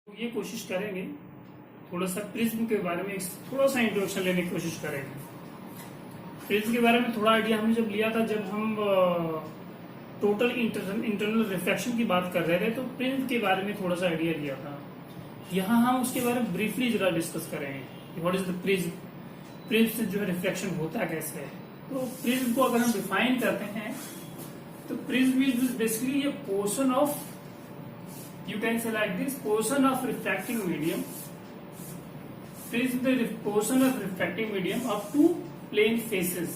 ये कोशिश करेंगे थोड़ा सा प्रिज्म के बारे में थोड़ा सा इंट्रोडक्शन लेने की कोशिश करेंगे। प्रिज्म के बारे में थोड़ा आइडिया हमने जब लिया था, जब हम टोटल इंटरनल रिफ्लेक्शन की बात कर रहे थे, तो प्रिज्म के बारे में थोड़ा सा आइडिया लिया था। यहाँ हम उसके बारे में ब्रीफली जरा डिस्कस करेंगे। What is the prism, prism से जो है रिफ्लेक्शन होता कैसे है। तो प्रिज्म को अगर हम डिफाइन करते हैं तो prism is basically A portion of, you can say like this, portion of refracting medium. Prism the portion of refracting medium of two plane faces,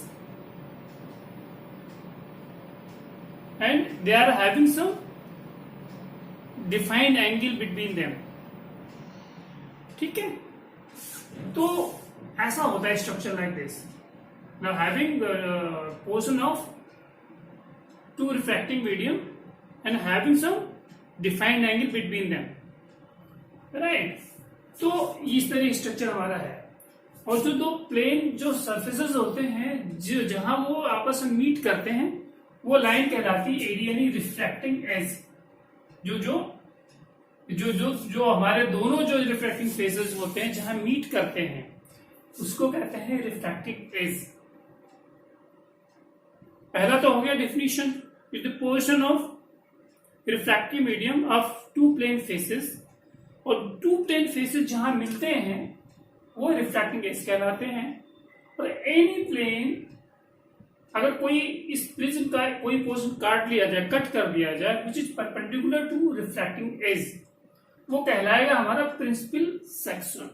and they are having some defined angle between them. ठीक है, तो ऐसा होता है structure like this. Now having the portion of two refracting medium and having some defined angle between them, right. तो इस तरह की स्ट्रक्चर हमारा है। और जो दो प्लेन जो सरफेसेस होते हैं जहां वो आपस में मीट करते हैं, वो लाइन कहलाती है एरिया, यानी रिफ्रैक्टिंग एज। जो जो जो जो जो हमारे दोनों जो रिफ्रैक्टिंग फेसेस होते हैं जहां मीट करते हैं, उसको कहते हैं रिफ्रैक्टिंग एज। पहला तो हो गया definition, is the portion of refractive medium of two plane faces, और टू प्लेन फेसेस जहां मिलते हैं वो रिफ्रैक्टिंग एज कहलाते हैं। और एनी प्लेन, अगर कोई इस प्रिज्म का कोई पोर्शन काट लिया जाए, कट कर दिया जाए, which is perpendicular to refracting edge, वो कहलाएगा हमारा प्रिंसिपल सेक्शन।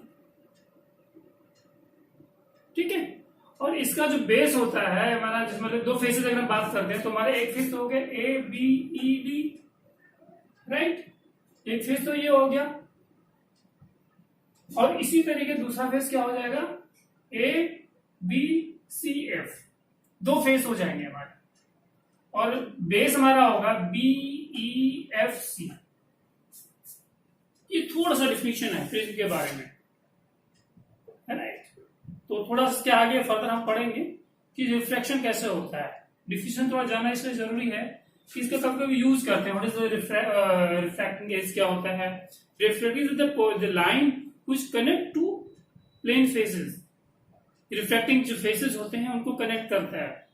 ठीक है। और इसका जो बेस होता है हमारा, जिसमें दो फेसेस अगर हम बात करते हैं, तो हमारे एक फेस तो हो गया A B E D, right. एक फेस तो ये हो गया, और इसी तरीके दूसरा फेस क्या हो जाएगा, ए बी सी एफ। दो फेस हो जाएंगे हमारे, और बेस हमारा होगा बी ई एफ सी। ये थोड़ा सा डिफिनेशन है प्रिज्म के बारे में, है राइट। तो थोड़ा इसके आगे फर्दर हम पढ़ेंगे कि रिफ्लेक्शन कैसे होता है। डिफिनेशन थोड़ा जानना इसलिए जरूरी है कि इसका कभी कभी यूज करते हैं। What is the refracting edge क्या होता है। Refracting is the line which connect two plane faces. Refracting जो फेसेस होते हैं उनको कनेक्ट करता है।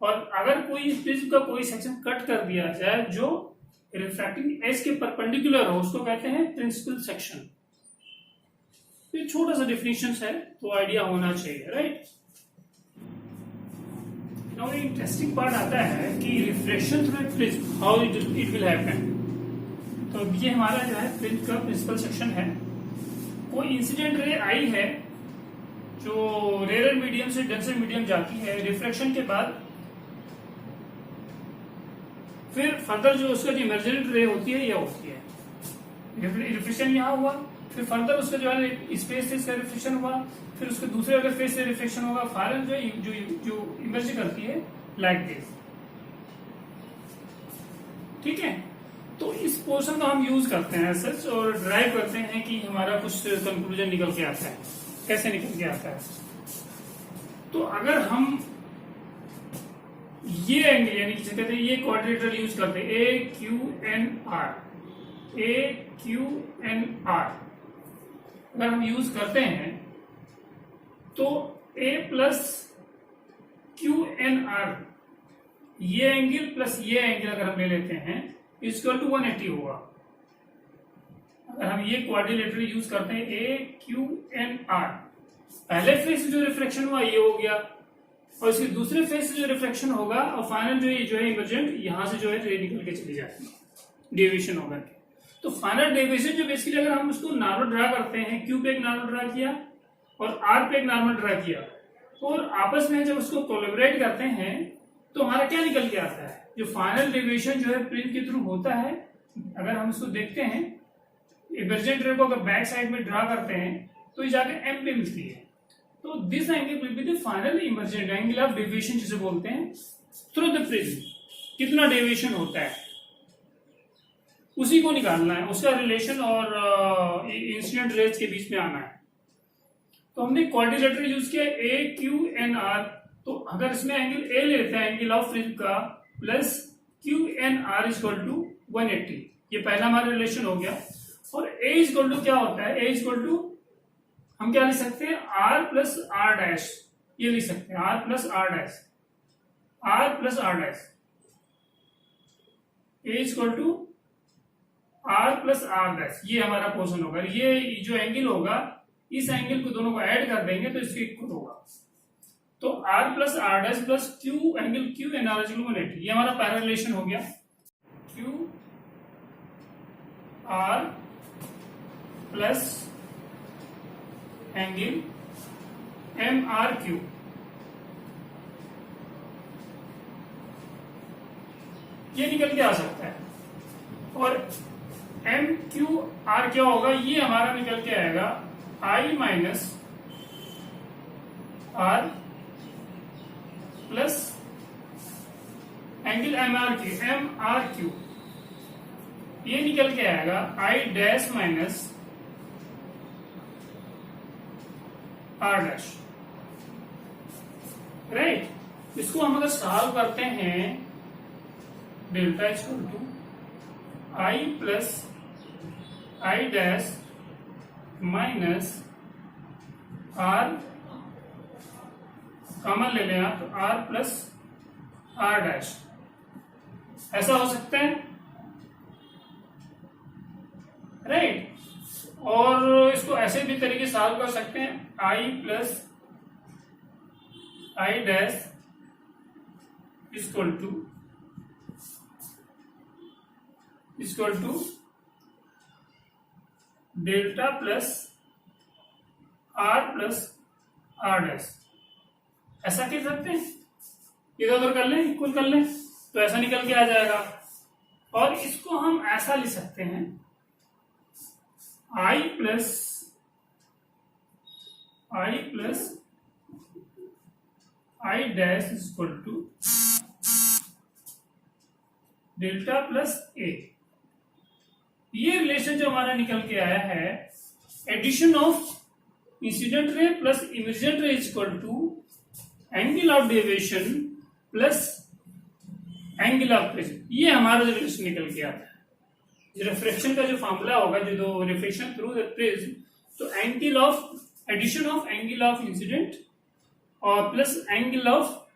और अगर कोई प्रिज्म का कोई सेक्शन कट कर दिया जाए जो रिफ्रैक्टिंग एज के परपेंडिकुलर हो, उसको कहते हैं प्रिंसिपल सेक्शन। ये छोटा सा डिफिनेशन है, तो आइडिया होना चाहिए, राइट। नाउ इंटरेस्टिंग पार्ट आता है कि reflection through prism, how it will happen. तो ये हमारा जो है प्रिज्म का प्रिंसिपल सेक्शन है। कोई इंसिडेंट रे आई है जो रेयर मीडियम से डेंसर मीडियम जाती है, रिफ्लेक्शन के बाद फिर फर्दर जो उसका जो इमर्जेंट रे होती है, यह होती है रिफ्लेक्शन यहाँ हुआ, फिर फर्दर उसका जो है स्पेस से इसका रिफ्लेक्शन हुआ, फिर उसके दूसरे अगर फेस से रिफ्लेक्शन होगा, फाइनल जो इमर्ज करती है लाइक दिस। ठीक है। तो इस पोर्शन का हम यूज करते हैं सच, और ड्राइव करते हैं कि हमारा कुछ कंक्लूजन निकल के आता है। कैसे निकल के आता है, तो अगर हम ये एंगल, यानी जिसे कहते हैं ये क्वाड्रिलेटरल यूज करते हैं, ए Q N are, A Q N are अगर हम यूज करते हैं, तो ए प्लस क्यू एन आर, ये एंगल प्लस ये एंगल अगर हम ले लेते हैं, इक्वल टू 180 होगा। अगर हम ये क्वाड्रिलेटरल यूज करते हैं, ए क्यू एन आर, पहले फेस से जो रिफ्लेक्शन हुआ ये हो गया, और इसके दूसरे फेस से जो रिफ्लेक्शन होगा, और फाइनल जो है इमर्जेंट, यहां से जो है रे निकल के चली जाती है, डेविएशन होगा। तो फाइनल डेविएशन जो बेसिकली अगर हम उसको नॉर्मल ड्रा करते हैं, क्यू पे एक नॉर्मल ड्रा किया और आर पे एक नॉर्मल ड्रा किया, और आपस में जब उसको कोलैबोरेट करते हैं, तो हमारा क्या निकल के आता है, जो फाइनल डेविएशन जो है प्रिज्म के थ्रू होता है। अगर हम इसको देखते हैं, इमर्जेंट रे को अगर बैक साइड में ड्रा करते हैं, तो ये जाकर एम पे मिलती है। तो this angle will be the final emergent angle of deviation जिसे बोलते हैं थ्रू द प्रिज्म। कितना डेविएशन होता है उसी को निकालना है, उसका रिलेशन और इंसिडेंट रेज के बीच में आना है। तो हमने क्वाड्रिलेटरल यूज किया, ए क्यू एन आर। तो अगर इसमें एंगल ए लेते हैं, एंगल ऑफ प्रिज्म का, plus Q N R equal to 180, ये पहला हमारा रिलेशन हो गया। और ए इक्वल टू क्या होता है, ए इक्वल टू हम क्या लिख सकते हैं, आर प्लस आर डैश, ये लिख सकते हैं R plus R dash, R plus R dash, A equal to R plus R dash, ये हमारा पोर्शन होगा। ये जो एंगल होगा इस एंगल को दोनों को ऐड कर देंगे तो इसके इक्वल होगा। तो R plus R dash plus Q angle Q N R equal to 180, ये हमारा पैरेलल रिलेशन हो गया। Q R plus angle M R Q, ये निकल के आ सकता है। और एम क्यू आर क्या होगा, ये हमारा निकल के आएगा I minus R plus angle M R Q, M R Q, ये निकल के आएगा I dash minus R dash, right. इसको हम अगर सॉल्व करते हैं, delta equal to I plus I dash minus R, common ले लें आप, तो आर प्लस आर डैश, ऐसा हो सकता है, राइट। और इसको ऐसे भी तरीके सॉल्व कर सकते हैं, I plus I dash equal to delta plus R dash, ऐसा कह सकते हैं, इधर उधर कर लें, इक्वल कर लें तो ऐसा निकल के आ जाएगा। और इसको हम ऐसा लिख सकते हैं, I plus I dash equal to delta plus A. ये रिलेशन जो हमारा निकल के आया है, addition of incident ray plus emergent ray equal to angle of deviation plus angle of pressure, ये हमारा जो रिलेशन निकल के आता है। रिफ्रैक्शन का जो फॉर्मूला होगा, जो रिफ्रैक्शन थ्रू द प्रिज्म, तो angle of addition of angle of incident और plus angle of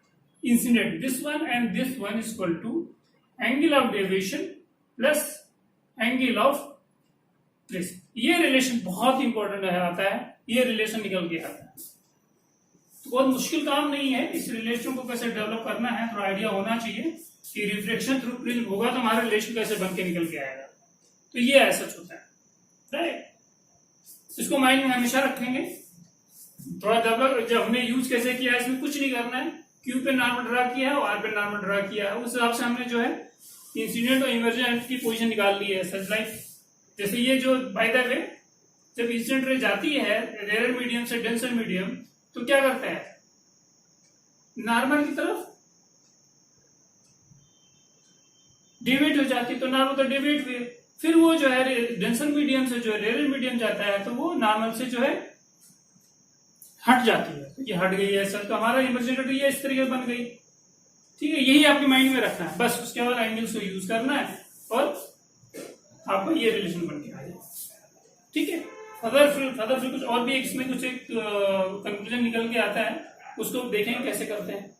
incident, this one and this one is equal to angle of deviation plus angle of pressure. ये रिलेशन बहुत important आता है, ये relation निकल के आता है। तो बहुत मुश्किल काम नहीं है, इस रिलेशन को कैसे डेवलप करना है थोड़ा आइडिया होना चाहिए कि रिफ्लेक्शन थ्रू प्रिज्म होगा तो हमारा रिलेशन कैसे बन के निकल के आएगा। तो ये ऐसा होता है, राइट। इसको माइंड में हमेशा रखेंगे। थोड़ा डेवलप, जब हमने यूज कैसे किया है, इसमें कुछ नहीं करना है, क्यू पे नॉर्मल ड्रा किया है और आर पे नॉर्मल ड्रा किया है, उस हिसाब से हमने जो है इंसिडेंट और इमर्जेंट की पोजीशन निकाल ली है। सच लाइक जैसे ये जो बाय द वे, जब इंसिडेंट रे जाती है रेयर मीडियम से डेंसर मीडियम, तो क्या करता है, नॉर्मल की तरफ डिवेट हो जाती है, तो नॉर्मल तो डिवेट हुए, फिर वो जो है डेंसर मीडियम से जो है रेयर मीडियम जाता है, तो वो नॉर्मल से जो है हट जाती है। तो ये हट गई है सर, तो हमारा इमर्जेंट ये इस तरीके बन गई, ठीक है। यही आपके माइंड में रखना है, बस उसके बाद एंगल्स को यूज करना है और आपको ये रिलेशन बन के आ जाए, ठीक है। फर्दर फिर कुछ और भी इसमें कुछ एक कंक्लूजन निकल के आता है, उसको देखेंगे कैसे करते हैं,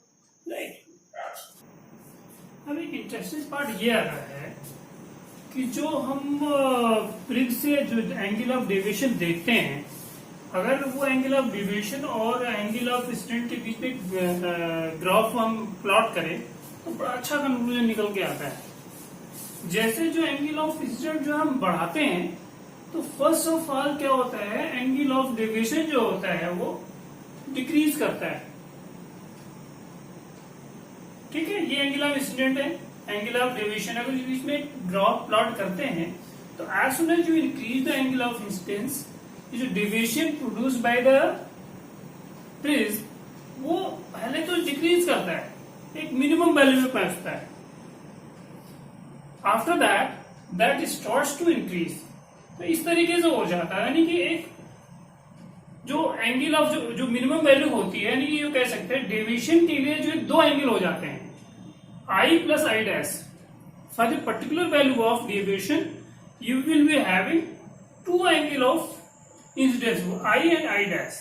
राइट। अब एक इंटरेस्टिंग पार्ट ये आ रहा है कि जो हम प्रिज्म से जो एंगल ऑफ डेविएशन देखते हैं, अगर वो एंगल ऑफ डेविएशन और एंगल ऑफ इंसिडेंट के बीच में ग्राफ हम प्लॉट करें तो बड़ा अच्छा कंक्लूजन निकल के आता है। जैसे जो एंगल ऑफ इंसिडेंट जो हम बढ़ाते हैं, तो फर्स्ट ऑफ ऑल क्या होता है, एंगल ऑफ डेविएशन जो होता है वो डिक्रीज करता है, ठीक है। ये एंगल ऑफ इंसिडेंट है, एंगल ऑफ डेविएशन, अगर बीच में ग्राफ प्लॉट करते हैं तो as soon as you increase the angle of incidence, जो deviation produce by the prism वो पहले तो डिक्रीज करता है, एक मिनिमम वैल्यू में पहुंचता है। After that starts to increase, तो इस तरीके से हो जाता है, यानी कि एक जो एंगल ऑफ जो मिनिमम वैल्यू होती है, यानी कि ये कह सकते हैं डेविएशन के लिए जो दो एंगल हो जाते हैं, I plus I dash. For the particular value of deviation you will be having two angle of incidence हो, आई एंड आई डैश।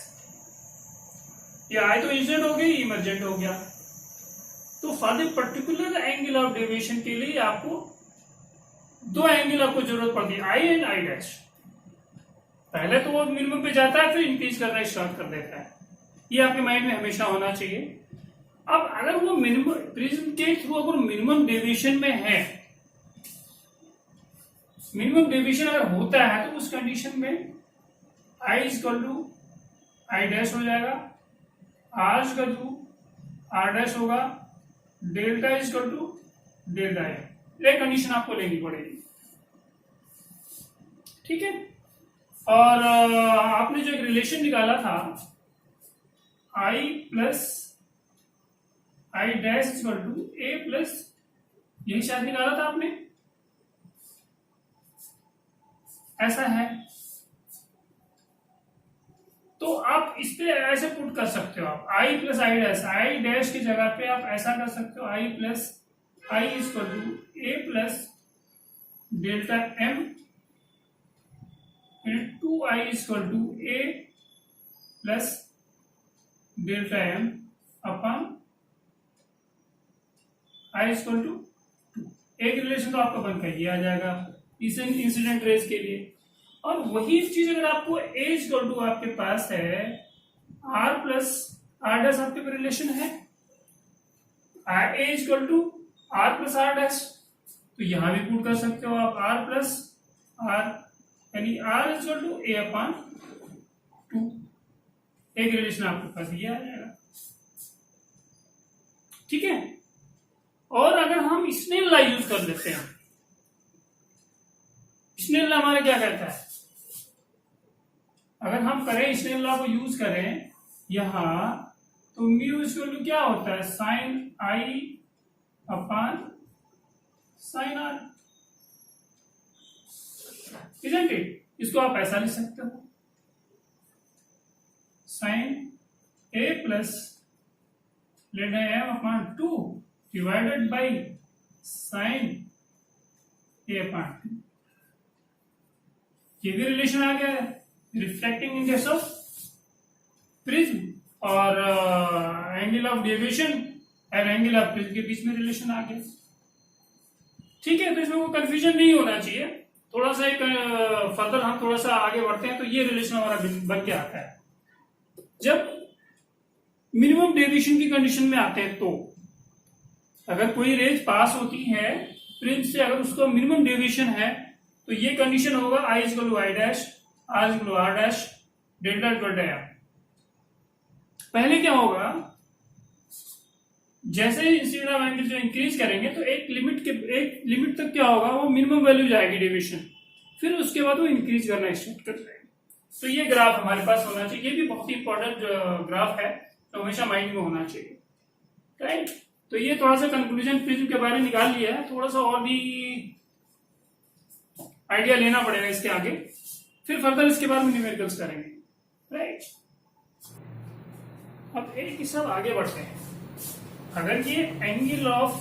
ये आई तो इंसिडेंट हो गया, इमर्जेंट हो गया। तो for the particular angle of deviation के लिए आपको दो एंगल आपको जरूरत पड़ती है, आई एंड आई डैश। पहले तो वो मिनिमम पे जाता है, फिर इंक्रीज करना स्टार्ट कर देता है। ये आपके माइंड में हमेशा होना चाहिए। अब अगर वो मिनिमम प्रिज्म के थ्रू अगर मिनिमम डेविएशन में है, मिनिमम डेविएशन अगर होता है, तो उस कंडीशन में I equal to I dash हो जाएगा, R equal to R dash होगा, delta equal to delta M. ये कंडीशन आपको लेनी पड़ेगी, ठीक है। और आपने जो एक रिलेशन निकाला था, I plus I dash equal to A plus, यही शायद निकाला था आपने, ऐसा है। तो आप इस पे ऐसे पुट कर सकते हो, आप आई प्लस आई डैश की जगह पे आप ऐसा कर सकते हो, I plus I equal to A plus delta M two I equal to A plus delta M upon I equal to 2। एक रिलेशन तो आपका बन कर ये आ जाएगा इस इंसिडेंट रेज के लिए। और वही चीज अगर आपको ए इक्वल टू आपके पास है आर प्लस आर डैश, आपके पास रिलेशन है A equal to R plus R dash, तो यहां भी पुट कर सकते हो आप आर प्लस आर, यानी R equal to A upon 2। एक रिलेशन आपके पास ये आ जाएगा, ठीक है। और अगर हम स्नेल लॉ यूज कर लेते हैं, स्नेल लॉ हमारा क्या कहता है, अगर हम करें स्नेल लॉ को यूज करें यहां, तो म्यू इक्वल टू क्या होता है, sine I upon sine R, isn't it. इसको आप ऐसा लिख सकते हो, sine A plus delta M upon 2 divided by sine A upon 2। ये भी रिलेशन आ गया है, रिफ्लेक्टिंग इंडेक्स ऑफ प्रिज्म और एंगल ऑफ डेविएशन और एंगल ऑफ प्रिज्म के बीच में रिलेशन आ गया, ठीक है। तो इसमें कोई कंफ्यूजन नहीं होना चाहिए। थोड़ा सा एक फर्दर हम थोड़ा सा आगे बढ़ते हैं, तो ये रिलेशन हमारा बन के आता है। जब मिनिमम डेविएशन की कंडीशन में आते हैं, तो अगर कोई रेंज पास होती है प्रिज्म से, अगर उसका मिनिमम डेविएशन है, तो ये कंडीशन होगा I equal to I dash, R equal to R dash, delta equal to M. पहले क्या होगा, जैसे इंसिडेंट ऑफ एंगल जो इंक्रीज करेंगे, तो एक लिमिट तक क्या होगा, वो मिनिमम वैल्यू जाएगी डेविएशन, फिर उसके बाद वो इंक्रीज करना स्टार्ट कर जाएगा। तो ये ग्राफ हमारे पास होना चाहिए, ये भी बहुत ही इंपॉर्टेंट ग्राफ है, तो हमेशा माइंड में होना चाहिए, राइट। तो ये थोड़ा सा कंक्लूजन प्रिज्म के बारे में निकाल लिया है, थोड़ा सा और भी आइडिया लेना पड़ेगा इसके आगे, फिर फर्दर इसके बारे में न्यूमेरिकल्स करेंगे, राइट। अब एक सब आगे बढ़ते हैं। अगर ये एंगल ऑफ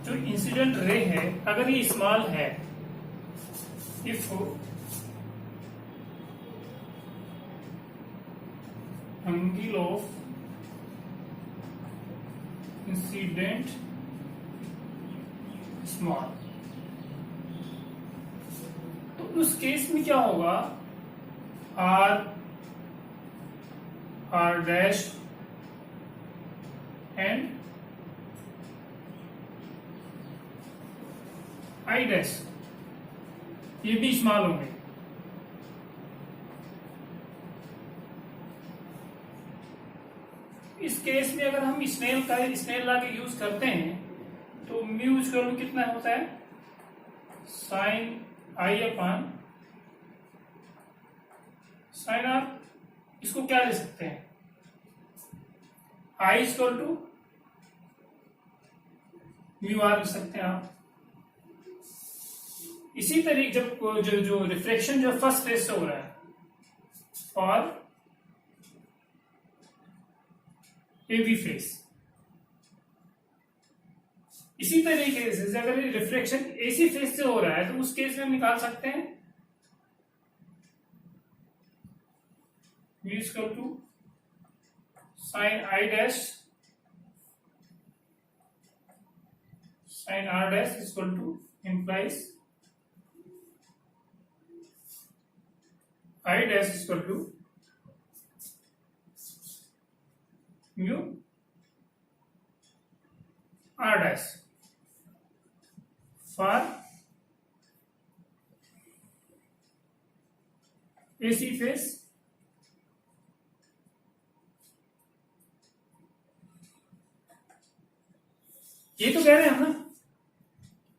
जो इंसिडेंट रे है, अगर ये स्मॉल है, if angle of incident small, तो उस केस में क्या होगा, R dash and I dash ये भी स्मॉल होंगे। इस केस में अगर हम स्नेल लॉ के यूज करते हैं, तो म्यू इक्वल टू कितना होता है, sine I upon sine R. इसको क्या ले सकते हैं, I equal to mu R लिख सकते हैं आप। इसी तरीके जब जो रिफ्लेक्शन जो फर्स्ट फेज से हो रहा है और ए बी फेज, इसी तरीके से अगर रिफ्लेक्शन एसी फेज से हो रहा है, तो उस केस में हम निकाल सकते हैं mu is equal to sin I dash sin R dash is equal to implies I dash is equal to mu R dash for AC phase ये तो कह रहे हैं हम ना,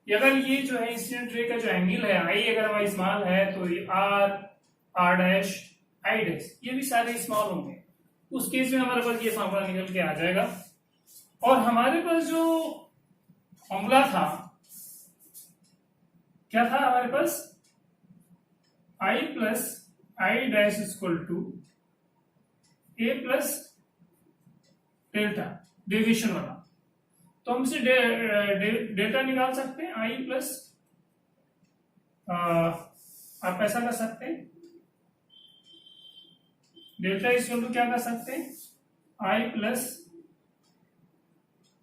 अगर ये जो है इंसिडेंट रे का जो एंगल है आई अगर हमारा स्मॉल है तो ये आर डैश आई डैश ये भी सारे स्मॉल होंगे। उस केस में हमारे पास ये फॉर्मूला निकल के आ जाएगा। और हमारे पास जो फॉर्मूला था क्या था हमारे पास, I plus I dash equal to A plus delta deviation वाला। तो हम इसे डेल्टा निकाल सकते हैं, आई प्लस आप ऐसा कर सकते हैं, डेल्टा इक्वल टू क्या कर सकते हैं, I plus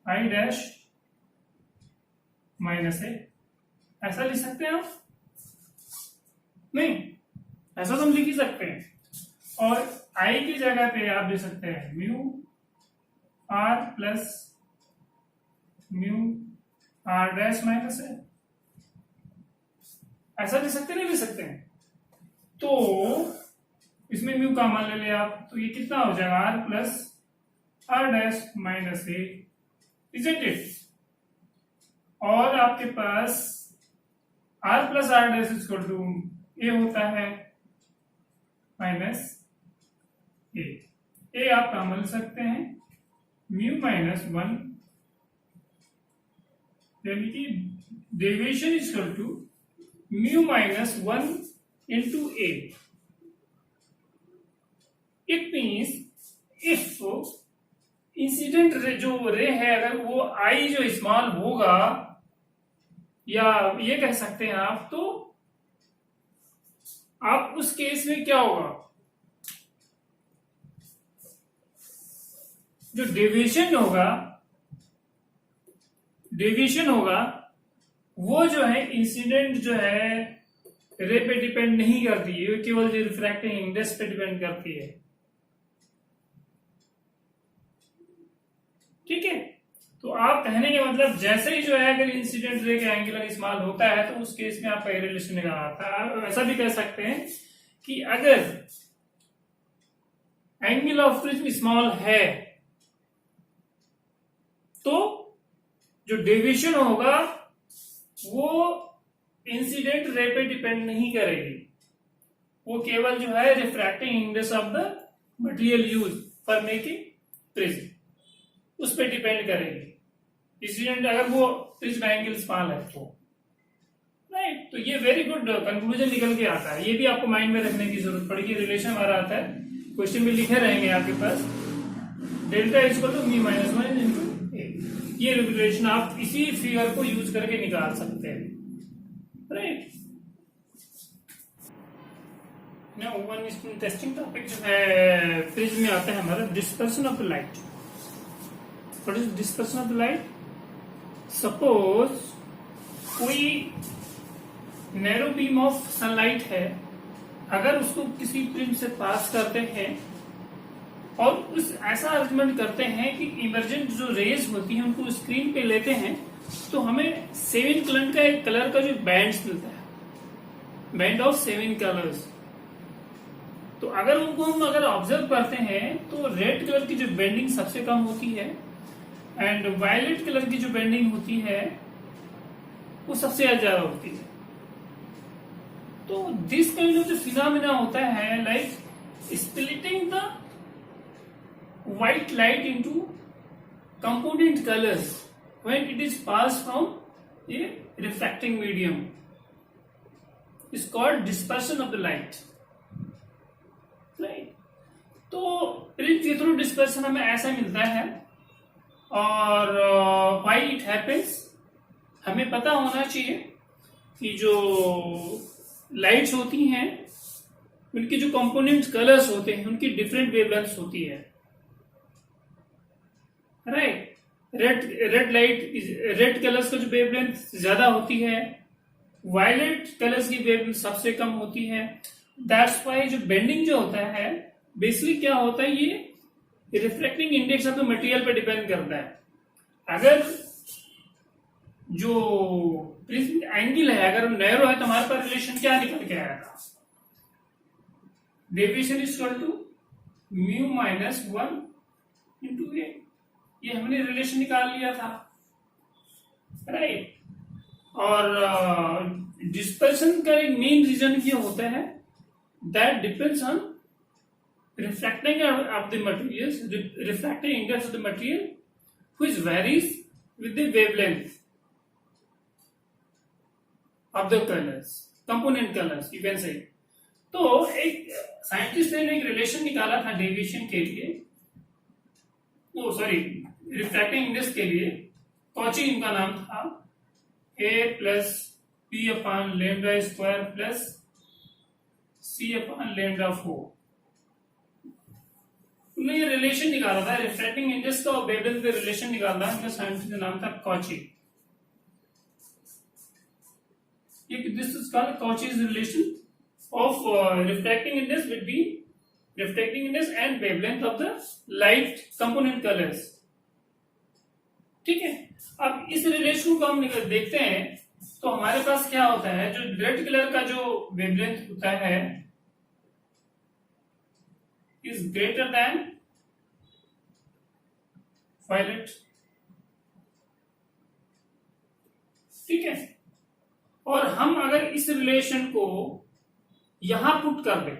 I dash minus ए, ऐसा लिख सकते हैं आप? नहीं, ऐसा तो हम लिख ही सकते हैं। और आई की जगह पे आप लिख सकते हैं mu R plus mu R dash minus है, ऐसा लिख सकते नहीं लिख सकते हैं? तो इसमें म्यू का मान ले लिया आप, तो ये कितना हो जाएगा, R plus R dash minus A, isn't it? और आपके पास R plus R dash equal to A होता है माइनस ए आप कॉमन ले सकते हैं, म्यू माइनस 1 यानी कि deviation equal to mu minus 1 into A. It means if incident ray जो रे है अगर वो आई जो स्मॉल होगा, या ये कह सकते हैं आप, तो आप उस केस में क्या होगा, जो डेविएशन होगा वो जो है इंसिडेंट जो है रे पे डिपेंड नहीं करती है, केवल जो रिफ्रैक्टिंग इंडेक्स पे डिपेंड करती है। ठीक है, तो आप कहने के मतलब जैसे ही जो है अगर इंसिडेंट रे का एंगुलर स्मॉल होता है तो उस केस में आपका रिलेशन निकल आता है। आप ऐसा भी कह सकते हैं कि अगर एंगल ऑफ प्रिज्म स्मॉल है तो जो डेविएशन होगा वो इंसिडेंट रे पे डिपेंड नहीं करेगी, वो केवल जो है refracting index of the material use for making prism उस पर डिपेंड करेगी। इंसिडेंट अगर वो प्रिज्म एंगल स्मॉल है तो राइट, तो ये वेरी गुड कंक्लूजन निकल के आता है। ये भी आपको माइंड में रखने की जरूरत पड़ेगी। रिलेशन हमारा आता है, क्वेश्चन में लिखे रहेंगे आपके पास, delta equal to mu minus 1 into A. ये रिलेशन आप इसी फिगर को यूज करके निकाल सकते हैं, right. Now one interesting topic जो है प्रिज्म में आता है हमारा, dispersion of light. What is dispersion of light? Suppose कोई नैरो बीम ऑफ सनलाइट है, अगर उसको किसी प्रिज्म से पास करते हैं और उस ऐसा अरेंजमेंट करते हैं कि इमर्जेंट जो रेज होती हैं उनको स्क्रीन पे लेते हैं, तो हमें 7 कलर का जो बैंड्स मिलता है, बैंड ऑफ 7 कलर्स। तो अगर उनको हम अगर ऑब्जर्व करते हैं तो रेड कलर की जो बेंडिंग सबसे कम होती है एंड वायलेट कलर की जो बेंडिंग होती है वो सबसे ज्यादा होती है। तो दिस काइंड ऑफ जो फिनोमेना होता है like splitting the white light into component colours when it is pass from A refracting medium is called dispersion of the light, right. तो प्रिज्म के थ्रू डिस्पर्शन हमें ऐसा मिलता है। और व्हाई इट हैपेंस, हमें पता होना चाहिए कि जो लाइट्स होती हैं उनकी जो कंपोनेंट कलर्स होते हैं उनकी डिफरेंट वेवलेंथ्स होती है, राइट। रेड कलर्स का जो वेवलेंथ ज्यादा होती है, वायलेट कलर्स की वेवलेंथ सबसे कम होती है। दैट्स वाई जो बेंडिंग जो होता है बेसिकली क्या होता है, ये refracting index of the material पे डिपेंड करता है। अगर जो प्रिज्म एंगल है अगर नैरो है तो हमारे पास रिलेशन क्या निकल के आएगा, deviation is equal to mu minus 1 into A. ये हमने रिलेशन निकाल लिया था, राइट। और डिस्पर्सन का एक मेन रीजन ये होता है that depends on refracting of the materials, refracting index of the material which varies with the wavelength of the colors, component colors you can say। तो एक साइंटिस्ट ने एक रिलेशन निकाला था डेविएशन के लिए, रिफ्रैक्टिंग इंडेक्स के लिए, कॉची इनका नाम था, a plus p upon lambda square plus c upon lambda 4। उन्होंने ये रिलेशन निकाला था रिफ्रैक्टिंग इंडेक्स का और वेवलेंथ का रिलेशन निकाला, इनका साइंटिस्ट का नाम था Cauchy. This is called Cauchy's relation of refracting index between refracting index and wavelength of the light component colours, ठीक है। अब इस रिलेशन को हम देखते हैं तो हमारे पास क्या होता है, जो रेड कलर का जो वेवलेंथ होता है is greater than violet, ठीक है। और हम अगर इस रिलेशन को यहां पुट कर दें,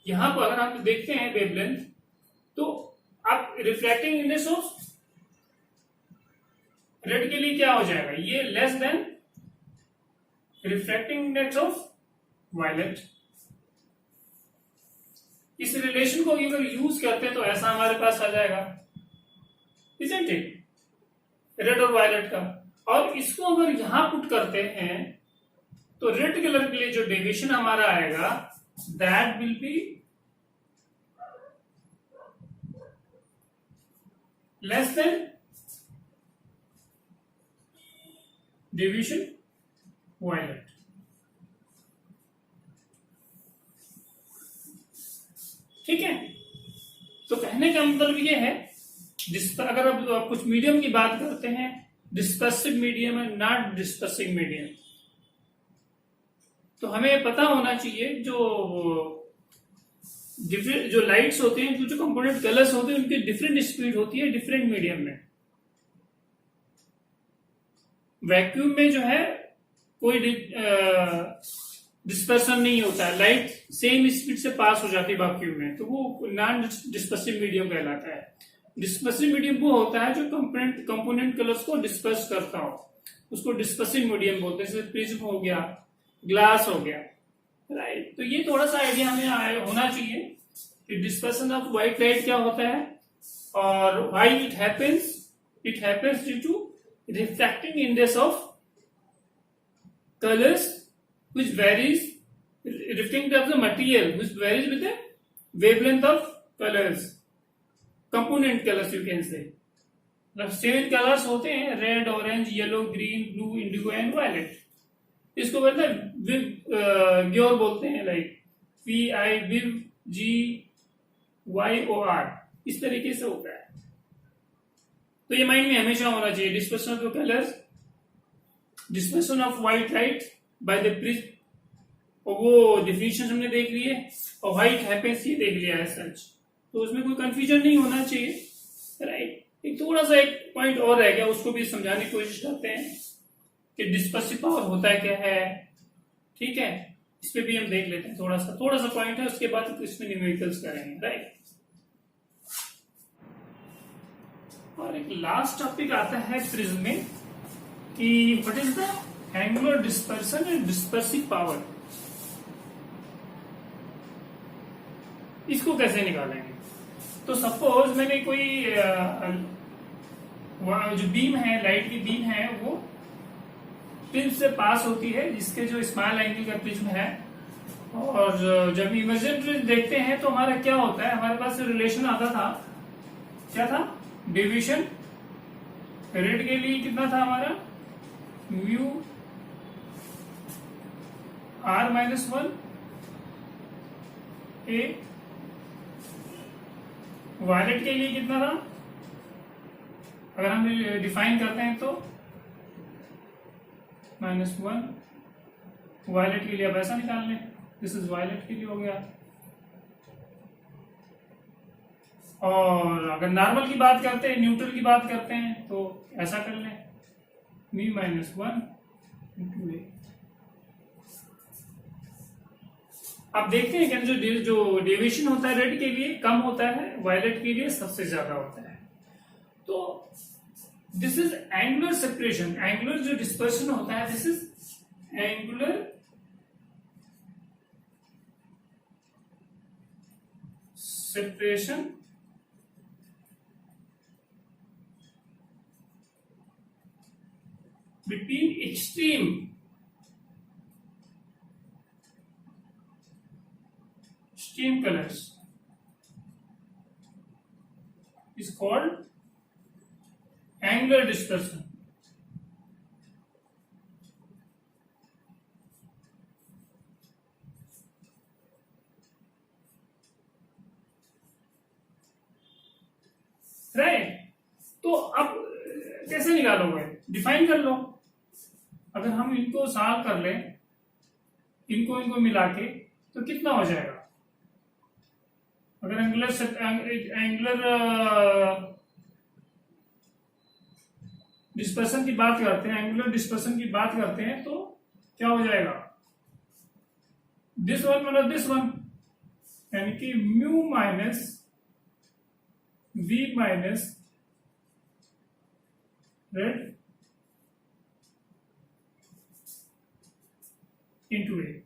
यहां पर अगर आप देखते हैं वेवलेंथ, तो आप रिफ्रैक्टिंग इंडेक्स ऑफ रेड के लिए क्या हो जाएगा, ये less than refracting index of violet. इस रिलेशन को अगर यूज करते हैं तो ऐसा हमारे पास आ जाएगा, isn't it? रेड और वायलेट का। और इसको अगर यहां पुट करते हैं तो रेड कलर के लिए जो डेविएशन हमारा आएगा that will be less than deviation violet. ठीक है, तो कहने का मतलब ये है अगर अब कुछ मीडियम की बात करते हैं, डिस्पर्सिव मीडियम है नॉट डिस्पर्सिव मीडियम, तो हमें पता होना चाहिए जो लाइट्स होते हैं, जो कंपोनेंट कलर्स होते हैं, उनकी डिफरेंट स्पीड होती है डिफरेंट मीडियम में। वैक्यूम में जो है कोई डिस्पर्सन नहीं होता है, लाइट सेम स्पीड से पास हो जाती है वैक्यूम में, तो वो नॉन डिस्पर्सिव मीडियम कहलाता है। डिस्पर्सिव मीडियम वो होता है जो कंपोनेंट कलर्स को डिस्पर्स करता हो, उसको डिस्पर्सिव मीडियम बोलते हैं। जैसे प्रिज्म हो गया, ग्लास हो गया, राइट। तो ये थोड़ा सा आइडिया हमें होना चाहिए कि डिस्पर्सन ऑफ व्हाइट लाइट क्या होता है और why it happens due to refracting index of colors which varies, reflecting of the material which varies with the wavelength of colors, component colors you can say। मतलब 7 colours होते हैं, red, orange, yellow, green, blue, indigo and violet. इसको बोलते हैं ग्योर बोलते हैं, like VIVGYOR, इस तरीके से होता है। तो ये माइंड में हमेशा होना चाहिए, dispersion of colours, dispersion of white light by the prism, और वो डिफिनेशन हमने देख लिए, और व्हाइट हैपेंस ये देख लिया है सच, तो उसमें कोई कंफ्यूजन नहीं होना चाहिए, राइट। एक थोड़ा सा एक पॉइंट और रह गया, उसको भी समझाने की कोशिश करते हैं कि डिस्पर्सिव पावर होता है क्या है, ठीक है। इस पे भी हम देख लेते हैं, थोड़ा सा पॉइंट है, उसके बाद इसमें न्यूमेरिकल्स करेंगे, राइट। और एक लास्ट टॉपिक आता है प्रिज्म में कि what is the angular dispersion and dispersive power. इसको कैसे निकालेंगे? तो सपोज मैंने कोई जो बीम है, लाइट की बीम है, वो प्रिज्म से पास होती है, जिसके जो स्मॉल एंगल का प्रिज्म है। और जब इमर्जेंट रेज देखते हैं तो हमारा क्या होता है, हमारे पास रिलेशन आता था, क्या था, डेविएशन रेड के लिए कितना था हमारा, म्यू R-1 ए, वायलेट के लिए कितना था, अगर हम डिफाइन करते हैं तो -1, वायलेट के लिए अब ऐसा निकाल लें, दिस इज वायलेट के लिए हो गया। और अगर नॉर्मल की बात करते हैं, न्यूट्रल की बात करते हैं तो ऐसा कर लें, μ-1 × A। आप देखते हैं कि जो डेविएशन होता है रेड के लिए कम होता है, वायलेट के लिए सबसे ज्यादा होता है। तो this is angular separation, angular जो डिस्पर्शन होता है, this is angular separation between extreme colors is called angular dispersion. Right, तो अब कैसे निकालोगे, डिफाइन कर लो। अगर हम इनको सॉल्व कर लें, इनको मिला के, तो कितना हो जाएगा, अगर एंगुलर डिस्पर्सन की बात करते हैं, एंगुलर डिस्पर्सन की बात करते हैं तो क्या हो जाएगा, दिस वन मतलब दिस वन, यानी कि mu minus V minus red into A,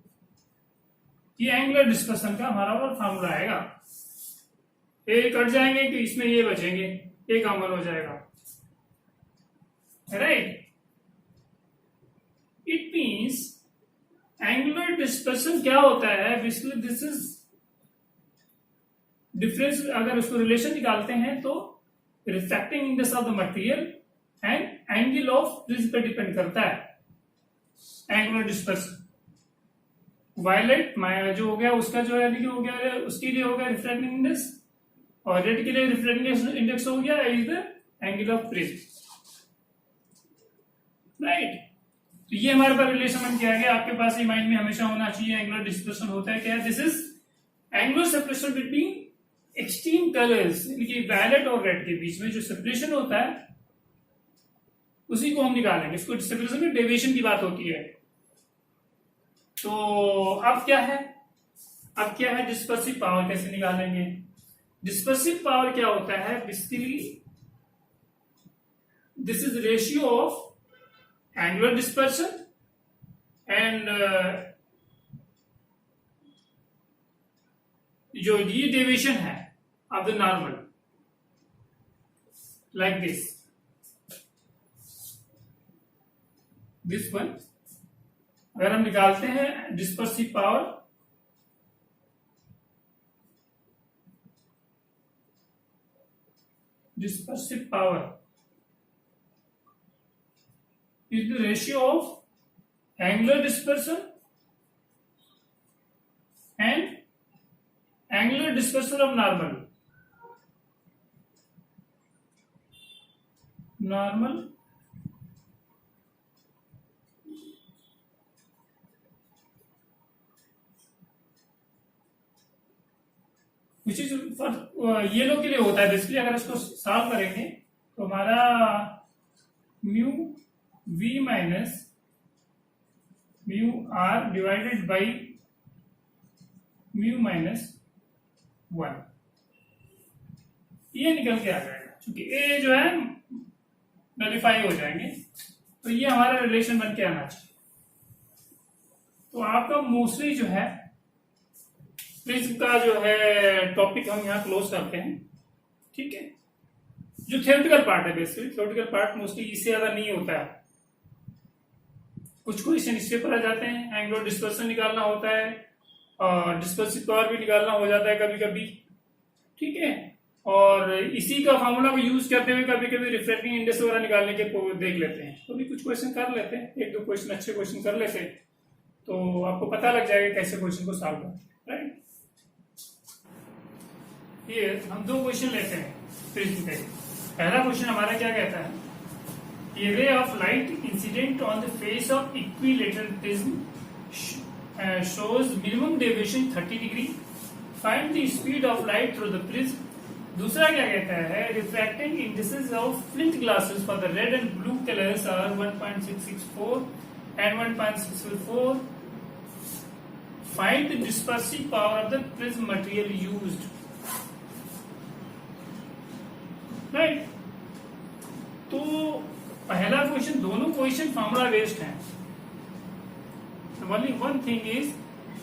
ये एंगुलर डिस्पर्सन का हमारा और फॉर्मूला आएगा। ए कट जाएंगे तो इसमें ये बचेंगे, ए कॉमन हो जाएगा, right. It means angular dispersion क्या होता है, बेसिकली दिस इज डिफरेंस, अगर उसको रिलेशन निकालते हैं तो refracting index of the material and angle of prism पे डिपेंड करता है एंगुलर डिस्पर्सन। वायलेट जो हो गया उसका जो है हो गया, उसके लिए हो गया रिफ्रैक्टिंग इंडेक्स, और रेड के लिए रिफ्रैक्टिंग इंडेक्स हो गया is the angle of prism, right. तो ये हमारे पास रिलेशन बन के आ गया, आपके पास ये माइंड में हमेशा होना चाहिए। एंगुलर डिस्पर्सन होता है क्या, this is angular separation between extreme colours, यानी वायलेट और रेड के बीच में जो सेपरेशन होता है उसी को हम निकालेंगे, इसको सेपरेशन में डेविएशन की बात होती है। तो अब क्या है, डिस्पर्सिव पावर कैसे निकालेंगे। डिस्पर्सिव पावर क्या होता है, basically this is ratio of angular dispersion and जो ये डेविएशन है of the normal, like this one. अगर हम निकालते हैं dispersive power, is the ratio of angular dispersion and angular dispersion of normal which is for yellow के लिए होता है बेसिकली। अगर इसको सॉल्व करेंगे तो हमारा mu V minus mu R divided by mu minus 1, ये निकल के आ जाएगा, क्योंकि ए जो है नलिफाई हो जाएंगे, तो ये हमारा रिलेशन बन के आना चाहिए। तो आपका मोस्टली जो है प्रिज्म का जो है टॉपिक हम यहाँ क्लोज करते हैं, ठीक है। जो थियोरेटिकल पार्ट है, बेसिकली थियोरेटिकल पार्ट मोस्टली इससे ज्यादा नहीं होता है, कुछ क्वेश्चन इससे पर आ जाते हैं, एंगुलर डिस्पर्सन निकालना होता है और डिस्पर्सिव पावर भी निकालना हो जाता है कभी कभी, ठीक है। और इसी का फॉर्मूला को यूज करते हुए कभी कभी रिफ्रैक्टिंग इंडेक्स वगैरह निकालने के देख लेते हैं, तो भी कुछ क्वेश्चन कर लेते हैं, एक दो क्वेश्चन अच्छे क्वेश्चन कर लेते हैं तो आपको पता लग जाएगा कैसे क्वेश्चन को सॉल्व करना, राइट। ये हम दो क्वेश्चन लेते हैं प्रिज्म पे। पहला क्वेश्चन हमारा क्या कहता है, A ray of light incident on the face of equilateral prism shows minimum deviation 30 degree. Find the speed of light through the prism. दूसरा क्या कहता है, refracting indices of flint glasses for the red and blue colors are 1.664 and 1.644. Find the dispersive power of the prism material used. Right? तो पहला question, दोनों question formula based हैं। Only one thing is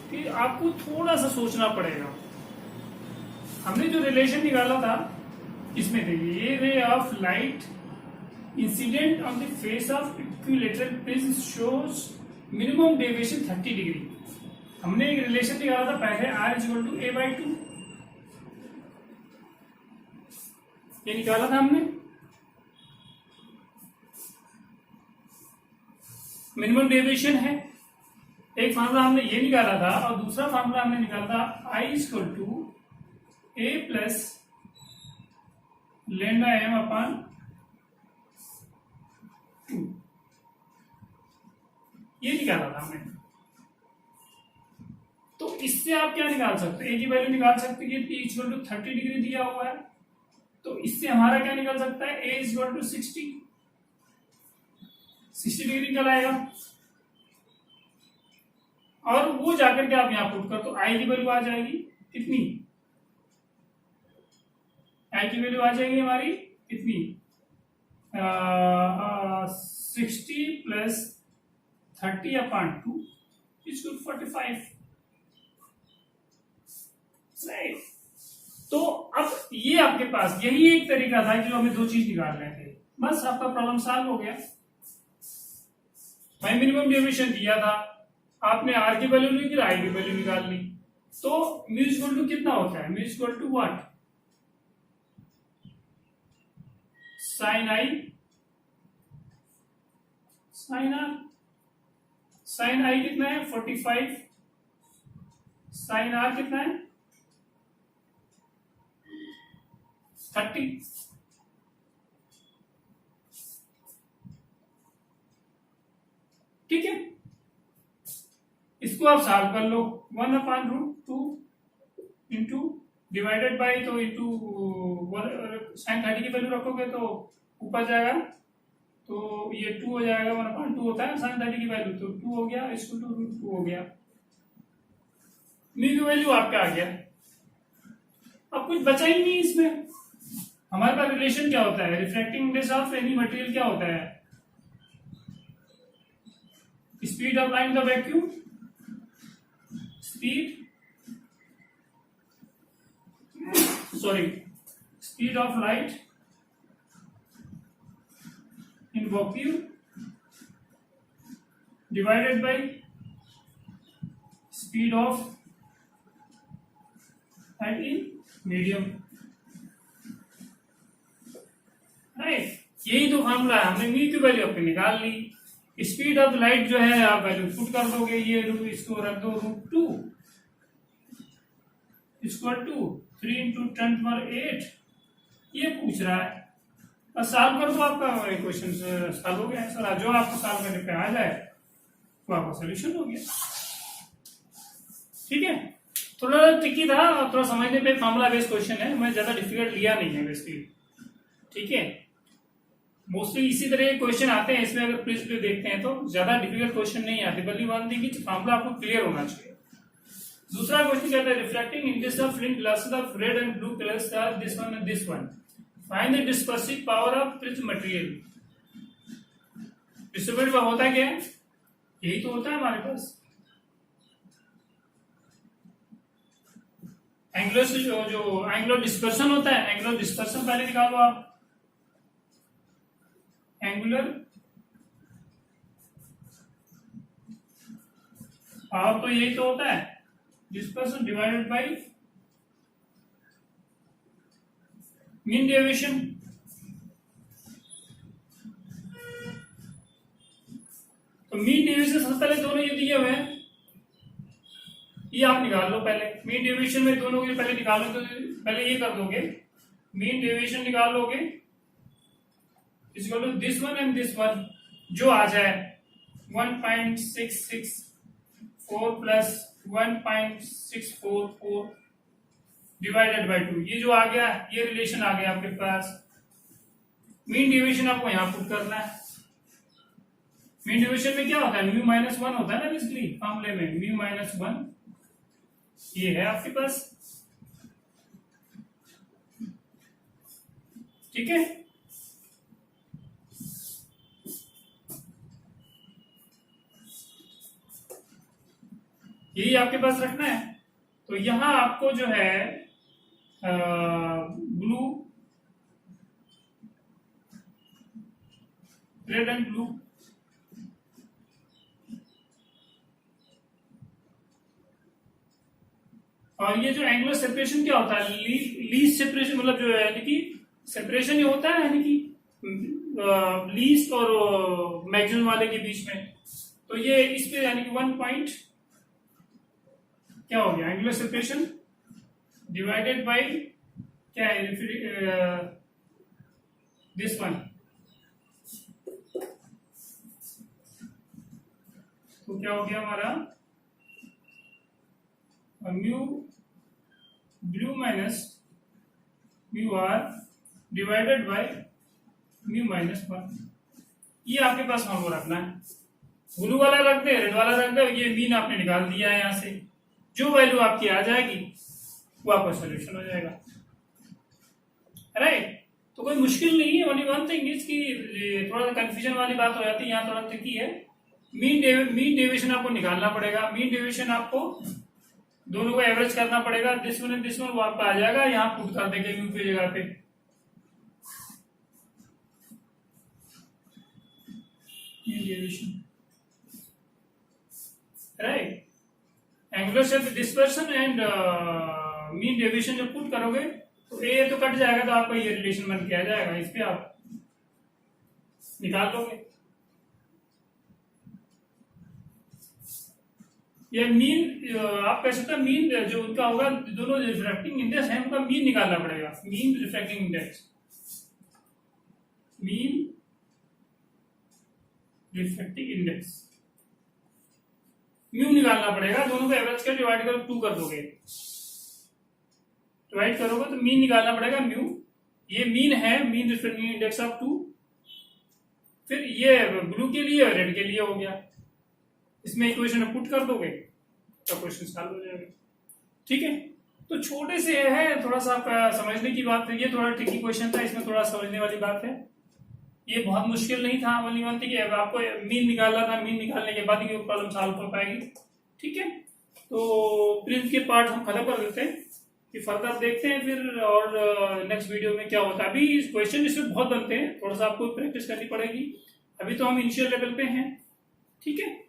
कि आपको थोड़ा सा सोचना पड़ेगा। हमने जो रिलेशन निकाला था इसमें देखिए, a ray of light incident on the face of equilateral prism shows minimum deviation 30 degree. हमने एक रिलेशन निकाला था पहले, R is equal to A/2, ये निकाला था हमने। मिनिमम डेविएशन है, एक फार्मूला हमने ये निकाला था और दूसरा फार्मूला हमने निकाला था I equal to A plus lambda m upon 2, ये निकाला था हमने। तो इससे आप क्या निकाल सकते हैं, A की वैल्यू निकाल सकते हैं कि T इक्वल टू 30 डिग्री दिया हुआ है, तो इससे हमारा क्या निकल सकता है, A इक्वल टू 60 डिग्री निकल आएगा। और वो जाकर के आप यहां पुट कर तो आई की वैल्यू आ जाएगी कितनी, आई की वैल्यू आ जाएगी हमारी कितनी, 60 प्लस 30 अपॉन 2 इक्वल 45, राइट। तो अब ये आपके पास यही एक तरीका था कि हमें दो चीज निकाल रहे थे, बस आपका प्रॉब्लम सॉल्व हो गया। भाई मिनिमम डेविएशन दिया था, आपने आर की वैल्यू ली, फिर आई की वैल्यू निकाल ली, तो म्यू इक्वल टू कितना होता है, mu equal to what, sine I sine R. Sine I कितना है 45, साइन आर कितना है 30। ठीक है, इसको आप सॉल्व कर लो, 1/√2 इंटू डिवाइडेड बाई, तो इंटू साइन 30 की वैल्यू रखोगे तो ऊपर जाएगा, तो ये 2 हो जाएगा, 1/2 होता है साइन 30 की वैल्यू, तो 2 हो गया, इसको √2 हो गया, म्यू की वैल्यू आपका आ गया। अब कुछ बचा ही नहीं इसमें। हमारे पास रिलेशन क्या होता है, refracting index of any material क्या होता है, speed of light in the vacuum, speed of light in vacuum divided by speed of light in medium, right. यही तो फॉर्मूला है, हमने म्यू की वैल्यू अपनी निकाल ली, स्पीड ऑफ लाइट जो है आप वैल्यू पुट कर दोगे, ये इसको रख दो √2 इक्वल टू 3 इंटू 10⁸, ये पूछ रहा है, बस सॉल्व कर दो, आपका क्वेश्चन सॉल्व हो गया सर। जो आपको सॉल्व करने पे आ जाए तो आपका सोल्यूशन हो गया, ठीक है। थोड़ा ट्रिकी था और थोड़ा समझने पे फॉर्मूला बेस्ड क्वेश्चन है, मैं ज्यादा डिफिकल्ट लिया नहीं है बेसिकली, ठीक है। मोस्टली इसी तरह के क्वेश्चन आते हैं, इसमें अगर प्रिज्म पे देखते हैं तो ज्यादा डिफिकल्ट क्वेश्चन नहीं आते, बल्कि वन थिंग कि फॉर्मूला आपको क्लियर होना चाहिए। दूसरा क्वेश्चन कहता है refracting index of flint glasses of red and blue colours are this one and this one, find the dispersive power of prism material. Disturbance का होता क्या है, यही तो होता है हमारे पास, एंगुलर जो एंगुलर डिस्पर्सन होता है, एंगुलर डिस्पर्सन पहले निकालो आप, एंगुलर और तो यही तो होता है, dispersion divided by mean deviation. तो मीन डेविएशन सबसे पहले दोनों ये दिए हुए हैं, ये आप निकाल लो पहले। मीन डेविएशन में दोनों के पहले निकालो, तो पहले ये कर दोगे, मीन डेविएशन निकाल लोगे equal to this one and this one, जो आ जाए 1.664 प्लस 1.644 डिवाइडेड बाई 2, ये जो आ गया, ये रिलेशन आ गया आपके पास। मीन डेविएशन आपको यहां पुट करना है। मीन डेविएशन में क्या होता है, म्यू माइनस 1 होता है ना बेसिकली फॉर्मूले में, म्यू माइनस 1 ये है आपके पास, ठीक है। यही आपके पास रखना है। तो यहां आपको जो है ब्लू, रेड एंड ब्लू, और ये जो एंगुलर सेपरेशन क्या होता है, लीस्ट सेपरेशन, मतलब जो है यानी कि सेपरेशन ये होता है यानी कि लीस्ट और मैक्सिमम वाले के बीच में। तो ये इस पे यानी कि 1 पॉइंट क्या हो गया, एंगुलर सेपरेशन डिवाइडेड बाय क्या है, दिस वन। तो क्या हो गया हमारा, mu blue minus mu R divided by mu minus 1। ये आपके पास फॉर्मूला रखना है। ब्लू वाला रख दे, रेड वाला रख दे, ये मीन आपने निकाल दिया है यहां से। जो वैल्यू आपकी आ जाएगी वो आपका सोल्यूशन हो जाएगा, राइट। तो कोई मुश्किल नहीं है, ओनली वन थिंग इज कि थोड़ा सा कंफ्यूजन वाली बात हो जाती है, यहाँ थोड़ा ट्रिकी है। मीन डेविएशन आपको निकालना पड़ेगा। मीन डेविएशन आपको दोनों को एवरेज करना पड़ेगा, this one and this one, वो आपका आ जाएगा, यहाँ पुट कर देंगे म्यू की जगह पे। Mean deviation, right. Angular dispersion and mean deviation जब पुट करोगे तो ए तो कट जाएगा, तो आपका ये रिलेशन बन के आ जाएगा, इस पे आप निकाल लोगे। ये मीन आप कह सकते हैं, मीन जो उनका होगा, दोनों रिफ्रैक्टिंग इंडेक्स है उनका मीन निकालना पड़ेगा। Mean refracting index, mean refracting index, mu निकालना पड़ेगा। दोनों को एवरेज कर डिवाइड कर 2 कर दोगे, डिवाइड करोगे तो मीन निकालना पड़ेगा म्यू। ये मीन है, मीन रिफ्रैक्टिंग इंडेक्स ऑफ 2। फिर ये ब्लू के लिए और रेड के लिए हो गया, इसमें इक्वेशन पुट कर दोगे तो क्वेश्चन सॉल्व हो जाएगा, ठीक है। तो छोटे से है, थोड़ा सा आपका समझने की बात है। ये थोड़ा ट्रिकी क्वेश्चन था, इसमें थोड़ा समझने वाली बात है। ये बहुत मुश्किल नहीं था, ओनली वन थी कि आपको मीन निकालना था, मीन निकालने के बाद ही प्रॉब्लम सॉल्व हो पाएगी, ठीक है। तो प्रिंस के पार्ट हम खत्म कर देते हैं, कि फर्दर देखते हैं फिर, और नेक्स्ट वीडियो में क्या होता है। अभी क्वेश्चन इसमें बहुत बनते हैं, थोड़ा सा आपको प्रैक्टिस करनी पड़ेगी। अभी तो हम इनिशियल लेवल पे हैं, ठीक है।